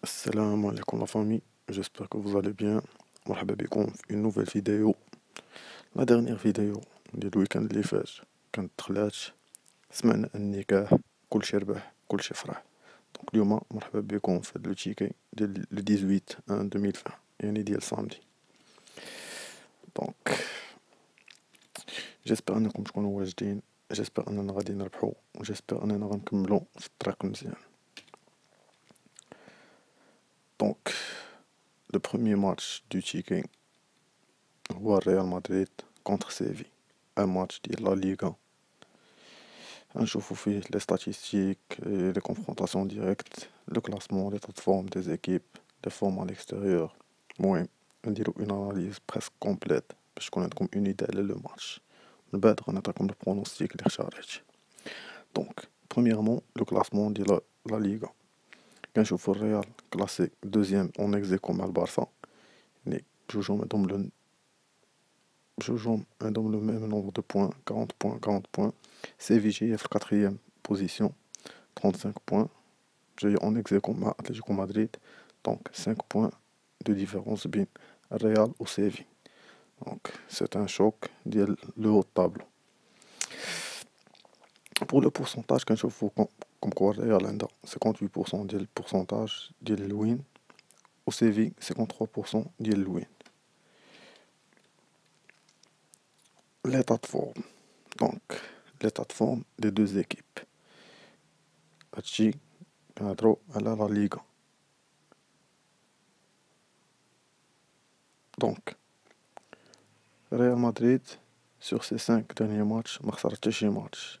Assalamu alaikum la famille, j'espère que vous allez bien. مرحبا بكم في une nouvelle vidéo. La dernière vidéo ديال الويكاند اللي فات كانت دخلات سمعنا النكاح كلشي ربح كلشي فرح. دونك اليوم مرحبا بكم في هاد لو تيكي ديال لو 18 ان 2020 يعني ديال سامدي. دونك جيسبر انكم تكونوا واجدين، جيسبر اننا غادي نربحو، وجيسبر اننا غنكملو في الطريق مزيان. دونك لو بروميير ماتش دو تيكي هو ريال مدريد كونتر سيفي، ان ماتش ديال لا ليغا. غنشوفو فيه لي ستاتيستيك، لي كونفرونطاسيون ديريكت، لو كلاسمون، ليطا دو فورم دي زيكيب، لي فورم ا ليكستيريور. المهم نديرو اون اناليز بريسك كومبليت باش تكون عندكم اون ايدي على لو ماتش. من بعد غنعطيكم لو برونوستيك اللي اختاريت. دونك برومييرمون لو كلاسمون ديال لا ليغا، كنشوفو الريال كلاسي دوزيام اون اكزيكو مع البارسا، يعني بجوجهم عندهم لو ميم نومبر دو بوان 40 بوان 40 بوان. سيفي هي في الكاتريام بوزيسيون 35 بوان، جاية اون اكزيكو مع اتلتيكو مدريد. دونك 5 بوان دو ديفيرونس بين الريال و سيفي. دونك سي ان شوك ديال لو هو طابلو. بور لو بورسونتاج كنشوفو كوم كوا الريال عندها 58% ديال البورسونتاج ديال الوين، و سيفي 53% ديال الوين. l'état de forme. Donc, l'état de forme des deux équipes. هادشي كنهضرو على لا ليغا. دونك ريال مدريد سور سي 5 derniers ماتش ما خسرت حتى شي ماتش،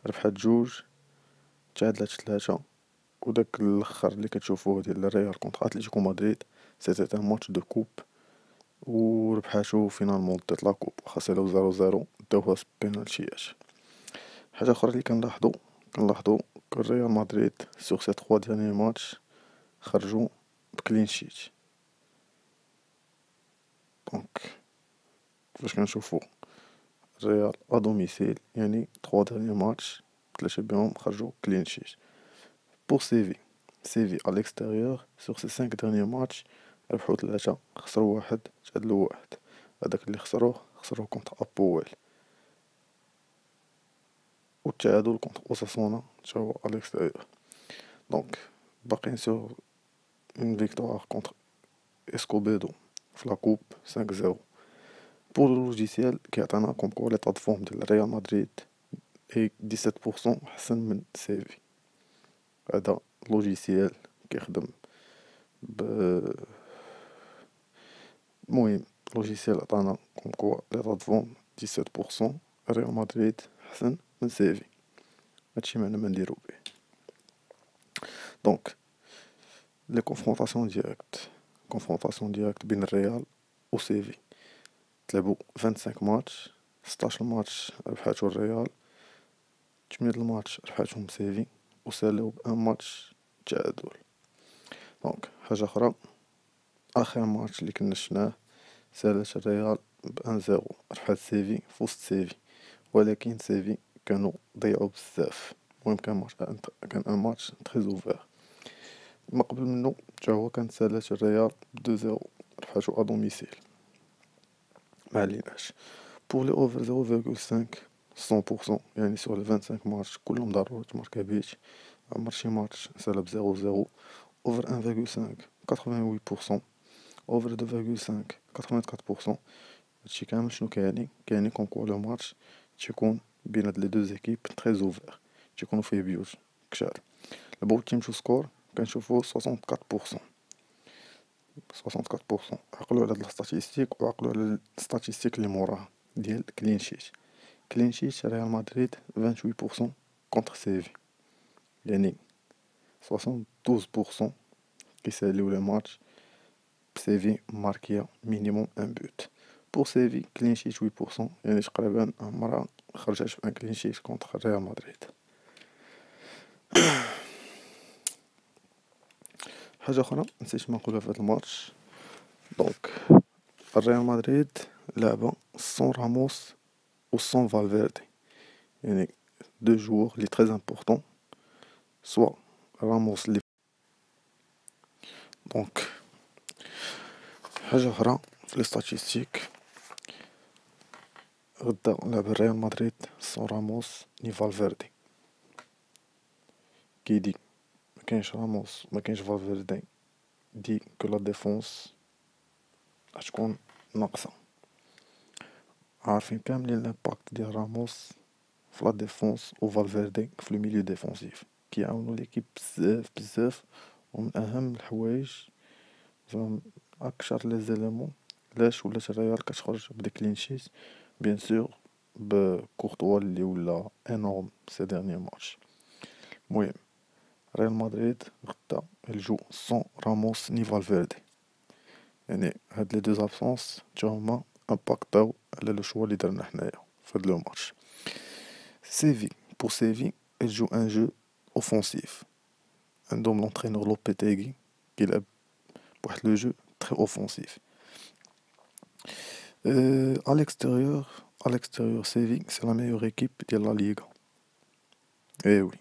ربحات جوج، تعادلات 3. وداك الاخر اللي كتشوفوه ديال الريال كونتر اتلتيكو مدريد سيتي ان ماتش دو كوب، وربحاتو فينالمون دات لا كوب، واخا سالاو 0-0 داوها بينالتيات. حاجة اخرى اللي كنلاحظو الريال مدريد سور سي 3 derniers ماتش خرجوا بكلين شيت. دونك فاش كنشوفو الريال ا دوميسيل يعني 3 derniers ماتش 3 بيهم خرجوا كلين شيت. بور سيفي ا ليكستيريور سور سي 5 derniers ماتش ربحوا 3 خسروا 1 تعادلوا 1. هداك اللي خسروه كونتر ابويل، والتعادل كونتر اوساسونا تا هو ا ليكستيريور. دونك باقيين سور اون فيكتوار كونتر اسكوبيدو في لا كوب 5-0. بور لو لوجيسيال كيعطينا كوم كوا ليطا دو فورم ديال ريال مدريد اي 17% احسن من سيفي. هذا لوجيسيال كيخدم ب المهم لوجيسيال عطانا كوم كوا ليطا دو فورم 17% ريال مدريد احسن من سيفي. هادشي معنى ما نديرو بيه. دونك لي كونفرونطاسيون ديريكت بين الريال و سيفي تلعبو 25 ماتش، 16 ماتش ربحاتو الريال، 8 الماتش ربحاتهم سيفي، وسالاو بان ماتش تعادل. دونك حاجة اخرى، اخر ماتش اللي كنا شفناه سالات الريال ب1-0 ربحات سيفي فوسط سيفي، ولكن سيفي كانوا ضيعوا بزاف. المهم كان ان ماتش تري اوفير. ما قبل منه تا هو كانت سالات الريال ب2-0 ربحاتو ا دوميسيل. معليناش بور لي اوفر 0.5 100%، يعني سور لي 25 ماتش كلهم ضروري تماركا بيت. عمر شي ماتش سالا ب 0-0. اوفر 1.5 88%، اوفر 2.5 84%. هادشي كامل شنو كيعني كون كوا لو ماتش تيكون بين هاد لي دو زيكيب تري اوفر، تيكونوا فيه بيوت كشار. دابا تيم تو سكور كنشوفو 64%. عقلوا على هاد الستاتيستيك وعقلوا على الستاتيستيك اللي موراها ديال كلين شيت ريال مدريد 28% كونتر سيفي، يعني 72% كيساليو لي ماتش بسيفي ماركيا مينيموم ان بوت. بور سيفي كلين شيت 8%، يعني تقريبا عمرها خرجات بان كلين شيت كونتر ريال مدريد. حاجة اخرى نسيت ما نقولها في هاد الماتش، دونك الريال مدريد لعبة سون راموس و سون فالفيردي، يعني دو جوور لي تري امبورطون. سوا راموس دونك حاجة أخرى في لي ستاتيستيك، غدا لعب ريال مدريد سون راموس ني فالفيردي. كيدي مكاينش راموس مكاينش فالفيردي دي كو لا ديفونس غتكون ناقصة. عارفين كاملين لامباكت ديال راموس في لا ديفونس و فالفيردي في لو ميليو ديفونسيف، كيعاونو ليكيب بزاف بزاف، ومن اهم الحوايج زعما اكثر لي زيليمون علاش ولات الريال كتخرج بدي كلين شيت. بيان سور بكورتوا اللي ولا انورم سي ديرني ماتش. المهم ريال مدريد غدا الجو سون راموس ني فالفيردي، يعني هاد لي دو زابسونس تا هما امباكتاو على لو شوا اللي درنا حنايا فهاد لو ماتش. سيفي بور سيفي الجو ان جو اوفونسيف، عندهم لونترينور لوبيتيغي كيلعب بواحد لو جو تري اوفونسيف. à l'extérieur Séville c'est la meilleure équipe de la Liga. Eh oui,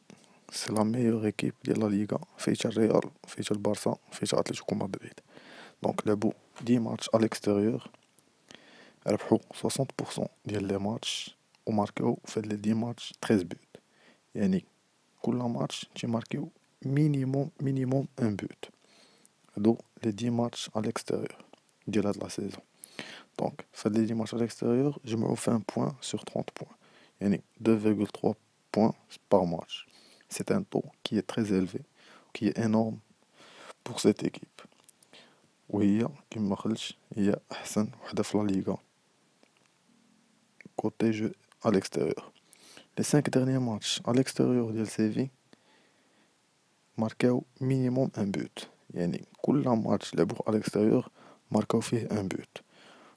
c'est la meilleure équipe de la Liga. فايتها الريال فايتها البارسا فايتها اتلتيكو مدريد. دونك لعبوا 10 ماتش à l'extérieur، ربحوا 60% ديال لي ماتش وماركاو في هاد لي 10 ماتش 13 بوت. يعني كل ماتش تيماركيو مينيموم ان بوت. هادو لي 10 ماتش à l'extérieur ديال هاد لا سيزون. دونك فهاد لي 10 ماتش à l'extérieur جمعوا 20 points sur 30 points، يعني 2,3 points par match. C'est un taux qui est très élevé, qui est énorme pour cette équipe. وهي كما قلت هي احسن وحده في لا ليغا côté jeu à l'extérieur. Les 5 derniers matchs à l'extérieur ديال سيفي ماركاو مينيموم ان بوت، يعني كل ماتش لعبوه à l'extérieur ماركاو فيه ان بوت.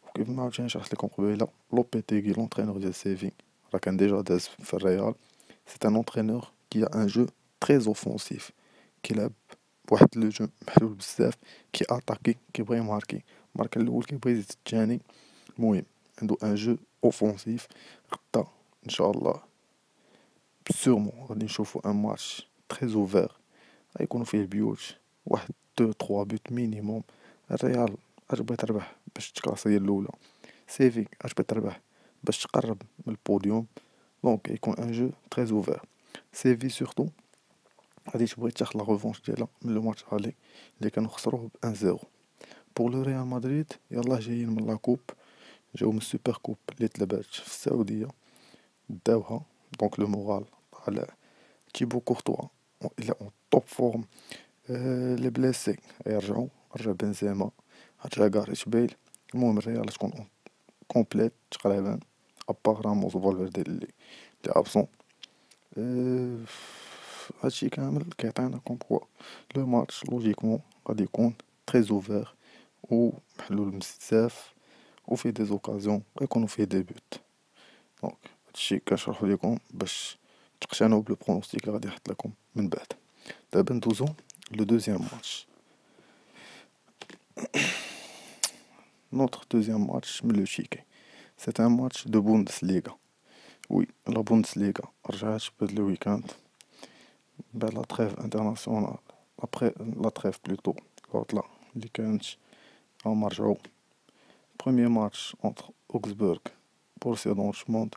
وكيف ما عاوتاني شرحت لكم قبيله، لوبيتيغي لونترينور ديال سيفي راه كان ديجا داز في الريال. سي ان انترينور كي ا ان جو تري اوفونسيف، كيلعب بواحد لو جو محلول بزاف، كي اتاكي كيبغي ماركي، ماركا الاول كيبغي يزيد الثاني. المهم عنده ان جو اوفونسيف. غدا ان شاء الله سيغمون غادي نشوفو ان ماتش تري اوفير، غيكونوا فيه البيوت واحد 2 3 بوت مينيموم. الريال اجبغي تربح باش تكلاسي هي الاولى، سيفي اجبغي تربح باش تقرب من البوديوم. دونك يكون ان جو تري اوفير. سيفي سورتو غادي تبغي تاخد لا ريفونش ديالها من لو ماتش الي اللي كانوا خسروه ب 1-0. بور لو ريال مدريد يلاه جايين من لا كوب، جاو من السوبر كوب اللي تلعبات في السعوديه داوها. دونك لو مورال طالع. تيبو كورتوا الى اون توب فورم. لي بليسي يرجعوا، رجع بنزيما، رجع غاريث بيل. المهم الريال تكون كومبليت تقريبا ابار راموس وفالفيردي اللي ابسون. هادشي كامل كيعطينا كوم كوا لو ماتش لوجيكمون غادي يكون تري اوفير ومحلول بزاف وفيه دي زوكازيون ويكونوا فيه دي بوت. دونك هادشي كنشرحو ليكم باش تقتنعوا بلو برونوستيك اللي غادي نحط لكم من بعد. دابا ندوزو لو دوزيام ماتش. Notre deuxième match من لو تشيكي c'est un match de Bundesliga. Oui, la Bundesliga رجعت بهاد لو ويكاند بعد لا تريف انترناسيونال، ابري لا تريف بلوتو العطلة اللي كانت. هما رجعو بروميير ماتش اونتر اوكسبورغ بورسيا دورتموند.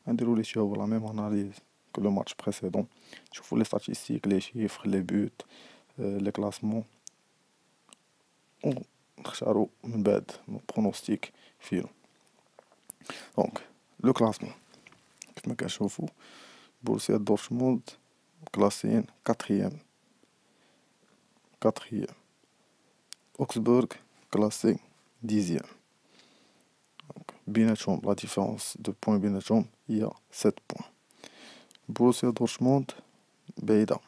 نديرو لي شيو لا ميم اناليز كو لو ماتش بريسيدون، نشوفو لي ستاتيستيك لي شيفر لي بوت لي كلاسمون، نختارو من بعد برونوستيك فيهم. دونك لو كلاسمون كيف ما كنشوفو بورسيا دورتموند كلاسيين كاتريام. اوكسبورغ كلاسي ديزيام. بيناتهم لا ديفيرونس دو بوين بيناتهم هي 7 بوين. بروسيا دورتموند بعيدة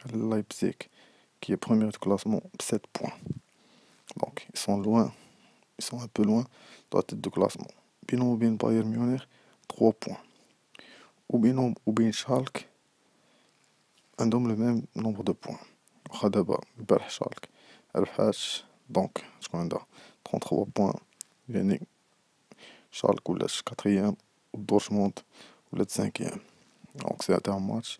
على لايبزيك كي بروميير دو كلاسمون ب 7 بوين. دونك يسون لوان، يسون ان بو لوان دو لا تيت دو كلاسمون. بينهم وبين بايرن ميونخ 3 بوين، وبينهم وبين شالك عندهم لو ميم نومبر دو بوين. واخا دابا البارح شالك ربحات، دونك تكون عندها 33 بوين، يعني شالك ولات كاتريام و دورتموند ولات سانكيام. دونك سي ان ماتش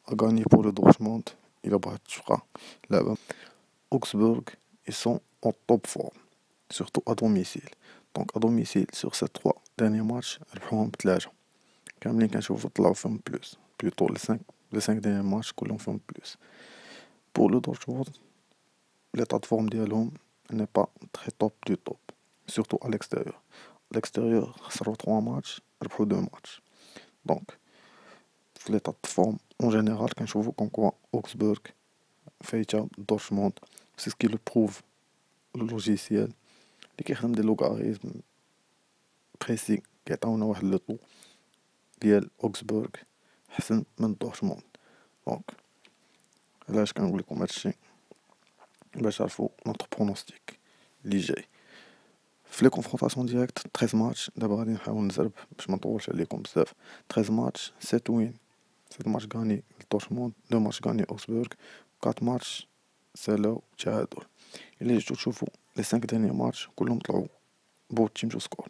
ا غاني بور لو دورتموند الا بغات تبقى لعبة. اوكسبورغ ils sont en top forme, surtout à domicile. Donc à domicile sur ces 3 derniers matchs ربحوهم ب3 كاملين كنشوفو طلعو فيهم بلوس بلوتو لي 5 derniers matchs كلهم فيهم بلوس. بور لو دورتموند l'état de forme ديالهم n'est pas très top du top, surtout à l'extérieur. À l'extérieur خسروا 3 matchs ربحوا 2 matchs. Donc في l'état de forme en général كنشوفو comme quoi Augsburg فايتة دورتموند. C'est ce qui le prouve le logiciel اللي كيخدم دي لوغاريتم بريسي كيعطيونا واحد لو طو ديال اوكسبورغ حسن من دورتموند. دونك علاش كنقول لكم هادشي؟ باش تعرفوا نوتر برونوستيك اللي جاي في لي كونفرونطاسيون ديريكت. 13 ماتش دابا غادي نحاول نزرب باش ما نطولش عليكم بزاف. 13 ماتش 7 وين، 7 ماتش غاني لدورتموند، 2 ماتش غاني اوكسبورغ، 4 ماتش سالاو تعادل. الا جيتو تشوفوا لي 5 ديرني ماتش كلهم طلعوا بوت تيم جو سكور،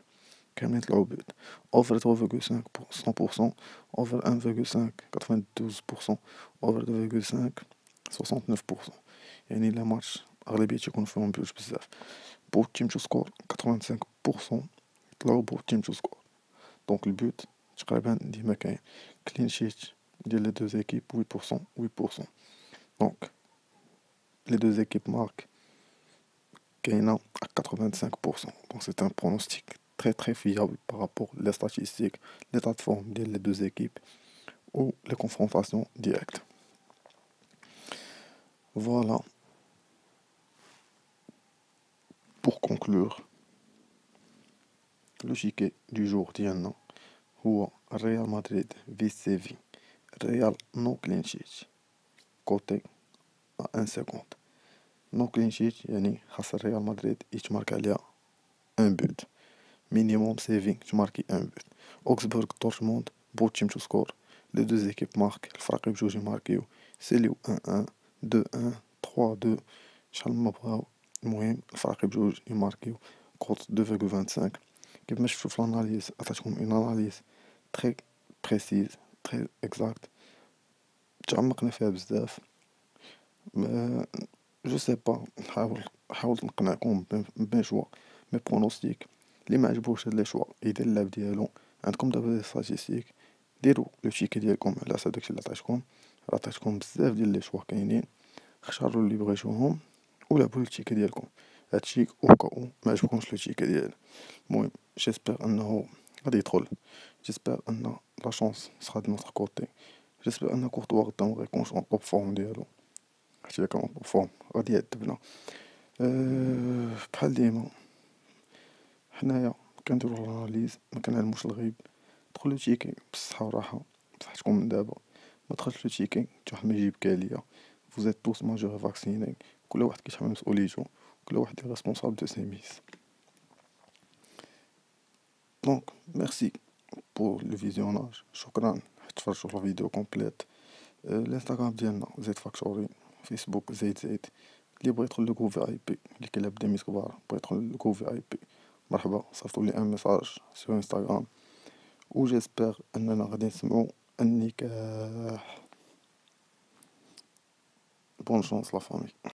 كاملين طلعوا بوت اوفر 3.5 100%، اوفر 1.5 92%، اوفر 2.5 69%. يعني لا ماتش اغلبيه تيكون فيهم بوت بزاف. بوت تيم تو سكور 85% طلعوا بوت تيم تو سكور. دونك البوت تقريبا ديما كاين. كلين شيت ديال لي دو زيكيب 8% 8%. دونك لي دو زيكيب مارك كاينه 85%. دونك سي ان برونوستيك très très fiable par rapport les statistiques, l'état de forme des deux équipes ou les confrontations directes. Voilà. Pour conclure, le chiquet du jour ديالنا هو Real Madrid vs Séville. Real no clean sheet côté à 1,50. No clean sheet يعني خاص Real Madrid يتمارك عليها un but. Minimum Séville تماركي un but. Augsburg Dortmund بوت تيم تو سكور. Les deux équipes marquent, الفرق بجوج يماركيو، سيليو 1-1 2-1 3-2 شحال ما بغاو. المهم الفرق بجوج يماركيو كوت 2.25. كيف ما شفتو في الاناليز عطاتكم اون اناليز تري بريسيز تري اكزاكت تعمقنا فيها بزاف. جو سي با حاولت نقنعكم بين شوا مي برونوستيك. اللي ما عجبوش هاد لي شوا يدير اللعب ديالو. عندكم دابا لي ستاتيستيك، ديروا لو تشيكي ديالكم على اساس داكشي اللي عطيتكم بزاف ديال لي شوا كاينين. اختاروا اللي بغيتوهم ولعبوا لو تشيكي ديالكم. هادشي او كاو ما عجبكمش لو تشيكي ديالي. المهم جيسبر انه غادي يدخل، جيسبر ان لا شونس سرا دو نوتر كوتي، جيسبر ان كورتوا قدام غيكونش اون توب فورم ديالو. حيت الا كان اون توب فورم غادي يعذبنا. بحال ديما حنايا كنديرو الاناليز ما كنعلموش الغيب. دخلوا تشيكي بصحة وراحة بصحتكم من دابا. ما دخلش لو تشيكي حتى واحد ما يجيب كاليا. فوزيت توس ماجور فاكسيني، كل واحد كيتحمل مسؤوليته، كل واحد est responsable de ses mises. Donc merci pour le visionnage. شكرا حيت تفرجتوا في الفيديو كومبليت. الانستغرام ديالنا زيد فاكتوري، فيسبوك زيد اللي بغى يدخل لو في اي بي اللي كيلعب ديميس كبار بغى يدخل لو في اي بي مرحبا صيفطوا لي ان ميساج سور انستغرام. و جيسبر اننا غادي نسمعوا النكاح. بون شونس لا فامي.